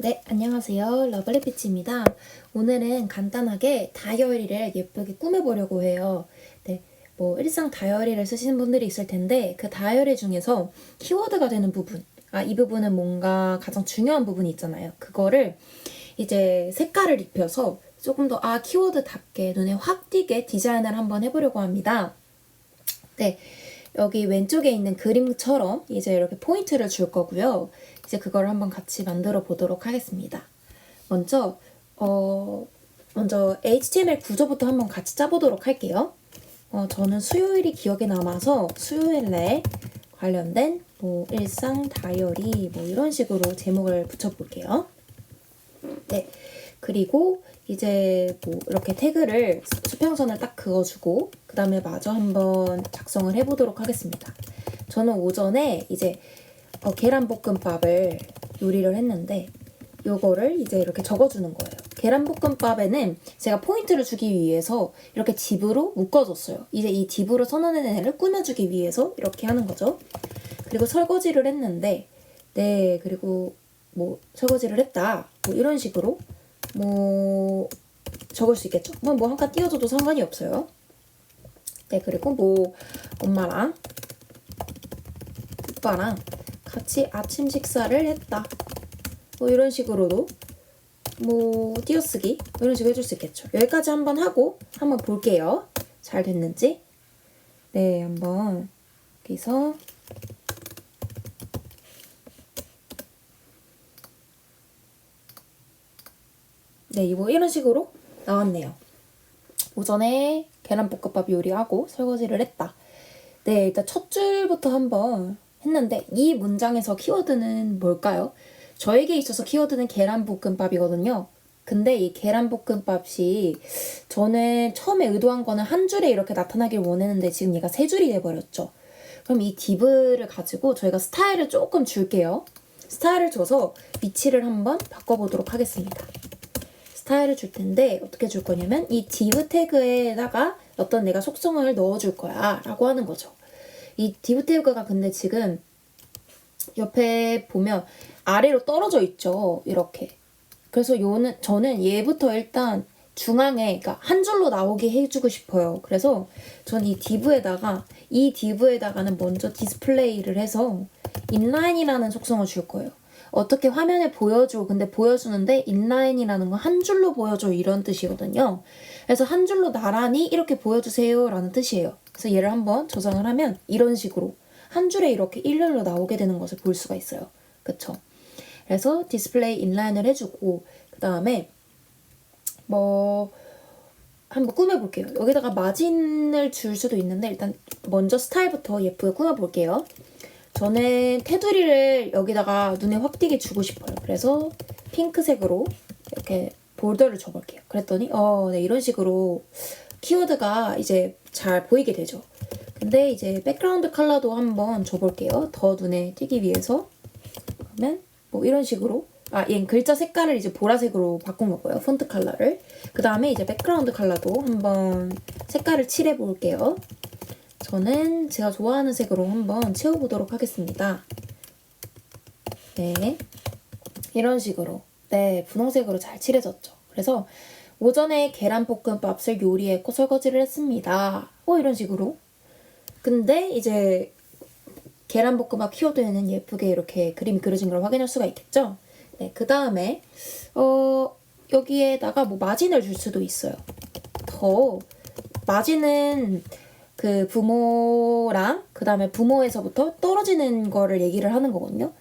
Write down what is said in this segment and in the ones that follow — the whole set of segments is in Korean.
네, 안녕하세요. 러블리피치입니다. 오늘은 간단하게 다이어리를 예쁘게 꾸며보려고 해요. 네, 일상 다이어리를 쓰시는 분들이 있을 텐데 그 다이어리 중에서 키워드가 되는 부분, 이 부분은 뭔가 가장 중요한 부분이 있잖아요. 그거를 이제 색깔을 입혀서 조금 더 키워드답게 눈에 확 띄게 디자인을 한번 해보려고 합니다. 네, 여기 왼쪽에 있는 그림처럼 이제 이렇게 포인트를 줄 거고요. 이제 그걸 한번 같이 만들어 보도록 하겠습니다. 먼저 HTML 구조부터 한번 같이 짜보도록 할게요. 저는 수요일이 기억에 남아서 수요일에 관련된 일상 다이어리 이런 식으로 제목을 붙여볼게요. 네, 그리고 이제 이렇게 태그를 수평선을 딱 그어주고 그 다음에 마저 한번 작성을 해보도록 하겠습니다. 저는 오전에 이제 계란볶음밥을 요리를 했는데 요거를 이제 이렇게 적어주는 거예요. 계란볶음밥에는 제가 포인트를 주기 위해서 이렇게 딥으로 묶어줬어요. 이제 이 딥으로 선언해낸 애를 꾸며주기 위해서 이렇게 하는 거죠. 그리고 설거지를 했는데 네, 그리고 설거지를 했다 이런 식으로 적을 수 있겠죠. 한 칸 띄워줘도 상관이 없어요. 네, 그리고 엄마랑 오빠랑 같이 아침 식사를 했다. 이런 식으로도 띄어쓰기 이런 식으로 해줄 수 있겠죠. 여기까지 한번 하고 한번 볼게요. 잘 됐는지. 네, 한번 여기서 네, 이런 식으로 나왔네요. 오전에 계란볶음밥 요리하고 설거지를 했다. 네, 일단 첫 줄부터 한번 했는데 이 문장에서 키워드는 뭘까요? 저에게 있어서 키워드는 계란볶음밥이거든요. 근데 이 계란볶음밥이 저는 처음에 의도한 거는 한 줄에 이렇게 나타나길 원했는데 지금 얘가 세 줄이 돼버렸죠. 그럼 이 div를 가지고 저희가 스타일을 조금 줄게요. 스타일을 줘서 위치를 한번 바꿔보도록 하겠습니다. 스타일을 줄 텐데 어떻게 줄 거냐면 이 div 태그에다가 어떤 내가 속성을 넣어줄 거야 라고 하는 거죠. 이 div 태그가 근데 지금 옆에 보면 아래로 떨어져 있죠. 이렇게. 그래서 저는 얘부터 일단 중앙에 그러니까 한 줄로 나오게 해주고 싶어요. 그래서 전 이 div에다가는 먼저 디스플레이를 해서 인라인이라는 속성을 줄 거예요. 어떻게 화면에 보여줘. 근데 보여주는데 인라인이라는 건 한 줄로 보여줘 이런 뜻이거든요. 그래서 한 줄로 나란히 이렇게 보여주세요 라는 뜻이에요. 그래서 얘를 한번 저장을 하면 이런 식으로 한 줄에 이렇게 일렬로 나오게 되는 것을 볼 수가 있어요. 그쵸? 그래서 디스플레이 인라인을 해주고 그 다음에 한번 꾸며볼게요. 여기다가 마진을 줄 수도 있는데 일단 먼저 스타일부터 예쁘게 꾸며볼게요. 저는 테두리를 여기다가 눈에 확 띄게 주고 싶어요. 그래서 핑크색으로 이렇게 볼더를 줘볼게요. 그랬더니 네, 이런 식으로 키워드가 이제 잘 보이게 되죠. 근데 이제 백그라운드 컬러도 한번 줘볼게요. 더 눈에 띄기 위해서. 그러면 이런 식으로 얘는 글자 색깔을 이제 보라색으로 바꾼 거고요. 폰트 컬러를. 그 다음에 이제 백그라운드 컬러도 한번 색깔을 칠해 볼게요. 저는 제가 좋아하는 색으로 한번 채워보도록 하겠습니다. 네, 이런 식으로 네, 분홍색으로 잘 칠해졌죠. 그래서 오전에 계란볶음밥을 요리했고 설거지를 했습니다. 이런 식으로. 근데 이제 계란볶음밥 키워드에는 예쁘게 이렇게 그림이 그려진 걸 확인할 수가 있겠죠? 네, 그 다음에 여기에다가 마진을 줄 수도 있어요. 마진은 그 부모랑 그 다음에 부모에서부터 떨어지는 거를 얘기를 하는 거거든요.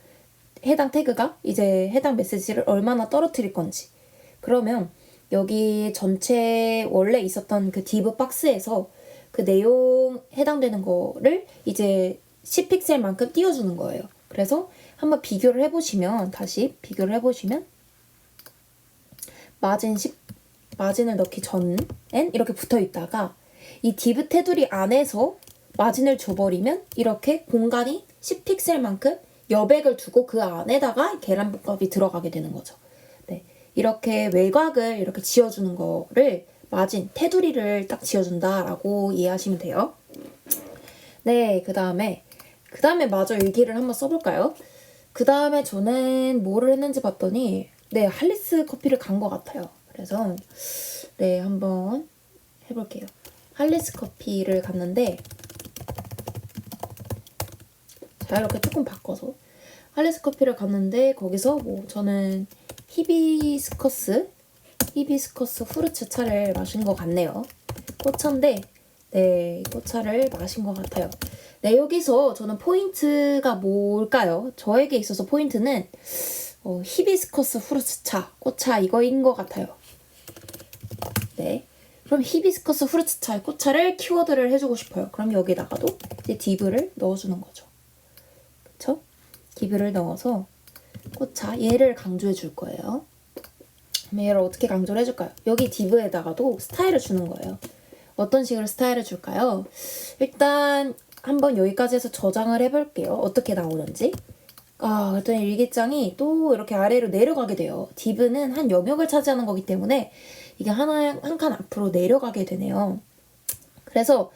해당 태그가 이제 해당 메시지를 얼마나 떨어뜨릴 건지. 그러면 여기 전체 원래 있었던 그 div 박스에서 그 내용 해당되는 거를 이제 10픽셀만큼 띄워주는 거예요. 그래서 한번 비교를 해보시면 마진을 넣기 전엔 이렇게 붙어 있다가 이 div 테두리 안에서 마진을 줘버리면 이렇게 공간이 10픽셀만큼 여백을 두고 그 안에다가 계란볶음밥이 들어가게 되는 거죠. 네, 이렇게 외곽을 이렇게 지어주는 거를 마진, 테두리를 딱 지어준다라고 이해하시면 돼요. 네, 그 다음에 마저 일기를 한번 써볼까요? 그 다음에 저는 뭐를 했는지 봤더니 네, 할리스 커피를 간 것 같아요. 그래서 네, 한번 해볼게요. 할리스 커피를 갔는데 자, 이렇게 조금 바꿔서 할리스 커피를 갔는데 거기서 뭐 저는 히비스커스 후르츠 차를 마신 것 같네요. 꽃차인데 네, 꽃차를 마신 것 같아요. 네, 여기서 저는 포인트가 뭘까요? 저에게 있어서 포인트는 히비스커스 후르츠 차, 꽃차 이거인 것 같아요. 네, 그럼 히비스커스 후르츠 차, 꽃차를 키워드를 해주고 싶어요. 그럼 여기다가도 이제 딥을 넣어주는 거죠. 그쵸? 딥을 넣어서 꽃차, 얘를 강조해 줄 거예요. 그럼 얘를 어떻게 강조를 해줄까요? 여기 딥에다가도 스타일을 주는 거예요. 어떤 식으로 스타일을 줄까요? 일단 한번 여기까지 해서 저장을 해볼게요. 어떻게 나오는지. 그랬더니 일기장이 또 이렇게 아래로 내려가게 돼요. 딥은 한 영역을 차지하는 거기 때문에 이게 한 칸 앞으로 내려가게 되네요. 그래서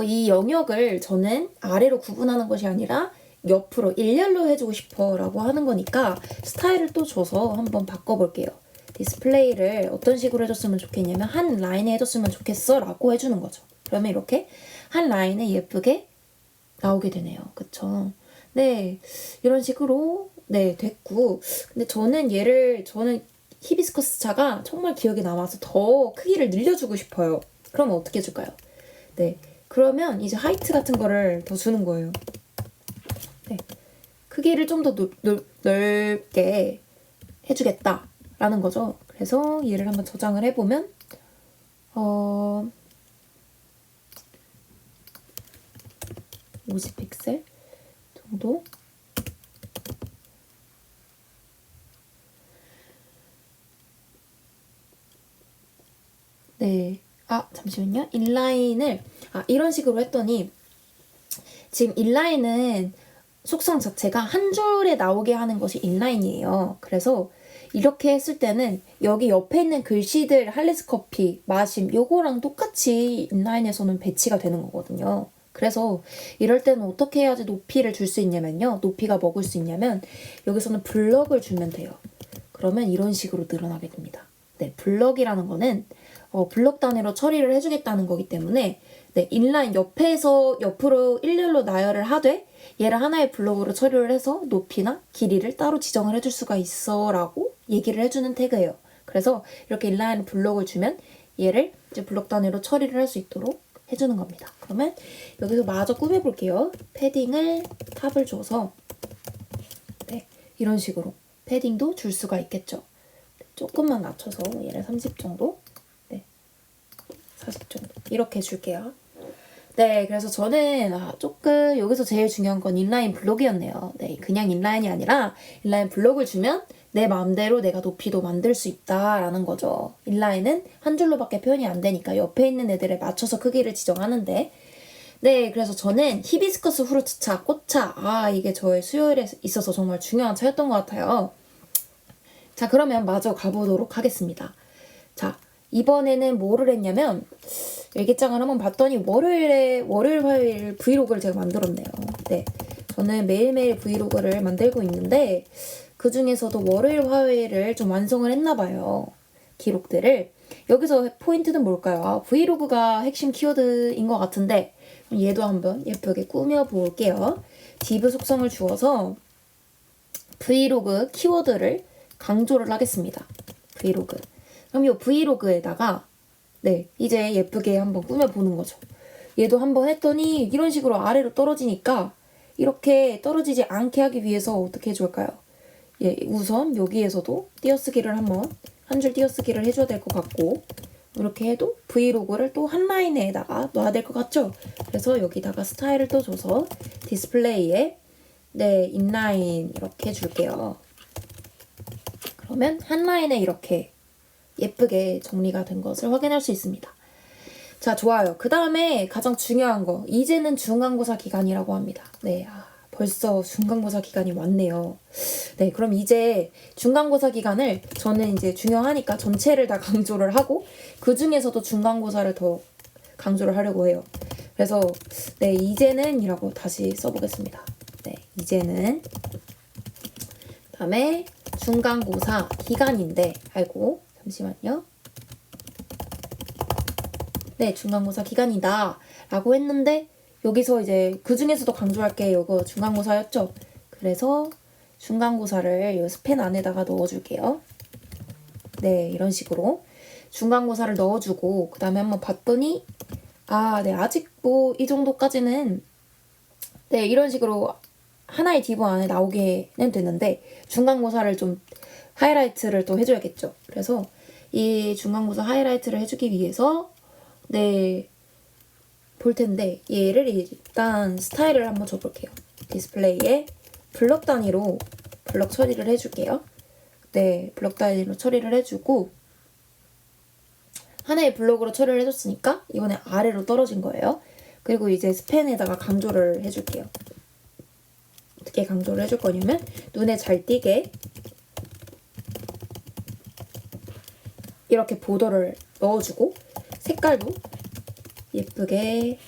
이 영역을 저는 아래로 구분하는 것이 아니라 옆으로 일렬로 해주고 싶어 라고 하는 거니까 스타일을 또 줘서 한번 바꿔볼게요. 디스플레이를 어떤 식으로 해줬으면 좋겠냐면 한 라인에 해줬으면 좋겠어 라고 해주는 거죠. 그러면 이렇게 한 라인에 예쁘게 나오게 되네요. 그쵸? 네, 이런 식으로 네 됐고, 근데 저는 히비스커스 차가 정말 기억에 남아서 더 크기를 늘려주고 싶어요. 그럼 어떻게 해줄까요? 네, 그러면 이제 하이트 같은 거를 더 주는 거예요. 네, 크기를 좀 더 넓게 해주겠다라는 거죠. 그래서 얘를 한번 저장을 해보면 50픽셀 정도. 네. 잠시만요. 인라인을 이런 식으로 했더니 지금 인라인은 속성 자체가 한 줄에 나오게 하는 것이 인라인이에요. 그래서 이렇게 했을 때는 여기 옆에 있는 글씨들 할리스 커피, 마심 요거랑 똑같이 인라인에서는 배치가 되는 거거든요. 그래서 이럴 때는 어떻게 해야지 높이를 줄 수 있냐면요. 높이가 먹을 수 있냐면 여기서는 블럭을 주면 돼요. 그러면 이런 식으로 늘어나게 됩니다. 네, 블럭이라는 거는 블럭 단위로 처리를 해주겠다는 거기 때문에 네, 인라인 옆으로 일렬로 나열을 하되 얘를 하나의 블럭으로 처리를 해서 높이나 길이를 따로 지정을 해줄 수가 있어 라고 얘기를 해주는 태그예요. 그래서 이렇게 인라인 블럭을 주면 얘를 이제 블럭 단위로 처리를 할 수 있도록 해주는 겁니다. 그러면 여기서 마저 꾸며볼게요. 패딩을 탑을 줘서 네, 이런 식으로 패딩도 줄 수가 있겠죠. 조금만 낮춰서 얘를 30 정도, 네, 40 정도 이렇게 줄게요. 네, 그래서 저는 조금 여기서 제일 중요한 건 인라인 블록이었네요. 네, 그냥 인라인이 아니라 인라인 블록을 주면 내 마음대로 내가 높이도 만들 수 있다라는 거죠. 인라인은 한 줄로밖에 표현이 안 되니까 옆에 있는 애들에 맞춰서 크기를 지정하는데 네, 그래서 저는 히비스커스 후르츠차, 꽃차 이게 저의 수요일에 있어서 정말 중요한 차였던 것 같아요. 자, 그러면 마저 가보도록 하겠습니다. 자, 이번에는 뭐를 했냐면 일기장을 한번 봤더니 월요일, 화요일 브이로그를 제가 만들었네요. 네, 저는 매일매일 브이로그를 만들고 있는데 그 중에서도 월요일, 화요일을 좀 완성을 했나 봐요. 기록들을. 여기서 포인트는 뭘까요? 브이로그가 핵심 키워드인 것 같은데 얘도 한번 예쁘게 꾸며볼게요. div 속성을 주어서 브이로그 키워드를 강조를 하겠습니다. 브이로그. 그럼 이 브이로그에다가 네, 이제 예쁘게 한번 꾸며보는 거죠. 얘도 한번 했더니 이런 식으로 아래로 떨어지니까 이렇게 떨어지지 않게 하기 위해서 어떻게 해줄까요? 예, 우선 여기에서도 띄어쓰기를 한 줄 띄어쓰기를 해줘야 될 것 같고 이렇게 해도 브이로그를 또 한 라인에다가 놔야 될 것 같죠? 그래서 여기다가 스타일을 또 줘서 디스플레이에 네, 인라인 이렇게 해줄게요. 그러면 한 라인에 이렇게 예쁘게 정리가 된 것을 확인할 수 있습니다. 자, 좋아요. 그 다음에 가장 중요한 거. 이제는 중간고사 기간이라고 합니다. 네, 벌써 중간고사 기간이 왔네요. 네, 그럼 이제 중간고사 기간을 저는 이제 중요하니까 전체를 다 강조를 하고 그 중에서도 중간고사를 더 강조를 하려고 해요. 그래서 네, 이제는 다시 써보겠습니다. 네, 이제는. 그다음에 중간고사 기간인데, 아이고, 잠시만요. 네, 중간고사 기간이다 라고 했는데 여기서 이제 그 중에서도 강조할 게 이거 중간고사였죠. 그래서 중간고사를 이 스펜 안에다가 넣어줄게요. 네, 이런 식으로 중간고사를 넣어주고 그 다음에 한번 봤더니 네, 아직 뭐 이 정도까지는 네, 이런 식으로 하나의 디브 안에 나오게는 됐는데 중간고사를 좀 하이라이트를 또 해줘야겠죠. 그래서 이 중간고사 하이라이트를 해주기 위해서 네, 볼 텐데 얘를 일단 스타일을 한번 줘볼게요. 디스플레이에 블럭 단위로 블럭 처리를 해줄게요. 네, 블럭 단위로 처리를 해주고 하나의 블럭으로 처리를 해줬으니까 이번에 아래로 떨어진 거예요. 그리고 이제 스펜에다가 강조를 해줄게요. 어떻게 강조를 해줄 거냐면 눈에 잘 띄게 이렇게 보더를 넣어주고 색깔도 예쁘게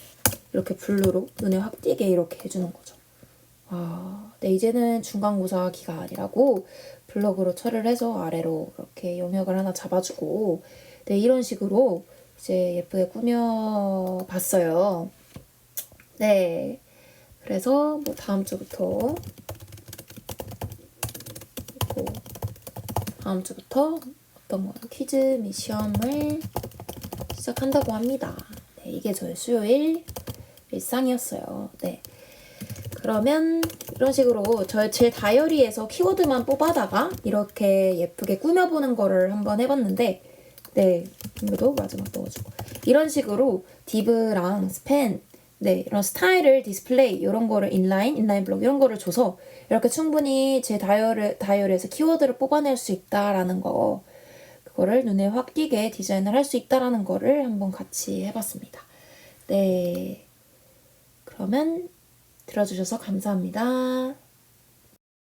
이렇게 블루로 눈에 확 띄게 이렇게 해주는 거죠. 네, 이제는 중간고사 기간이라고 블럭으로 처리를 해서 아래로 이렇게 영역을 하나 잡아주고 네, 이런 식으로 이제 예쁘게 꾸며봤어요. 네, 그래서 뭐 다음 주부터 어떤 뭐 퀴즈 미션을 시작한다고 합니다. 네, 이게 저의 수요일 일상이었어요. 네. 그러면 이런 식으로 제 다이어리에서 키워드만 뽑아다가 이렇게 예쁘게 꾸며보는 거를 한번 해봤는데 네, 이것도 마지막 넣어주고 이런 식으로 div랑 스펜 네, 이런 스타일을 디스플레이 이런 거를 인라인 블록 이런 거를 줘서 이렇게 충분히 제 다이어리에서 키워드를 뽑아낼 수 있다라는 거 그거를 눈에 확 띄게 디자인을 할 수 있다라는 거를 한번 같이 해봤습니다. 네, 그러면 들어주셔서 감사합니다.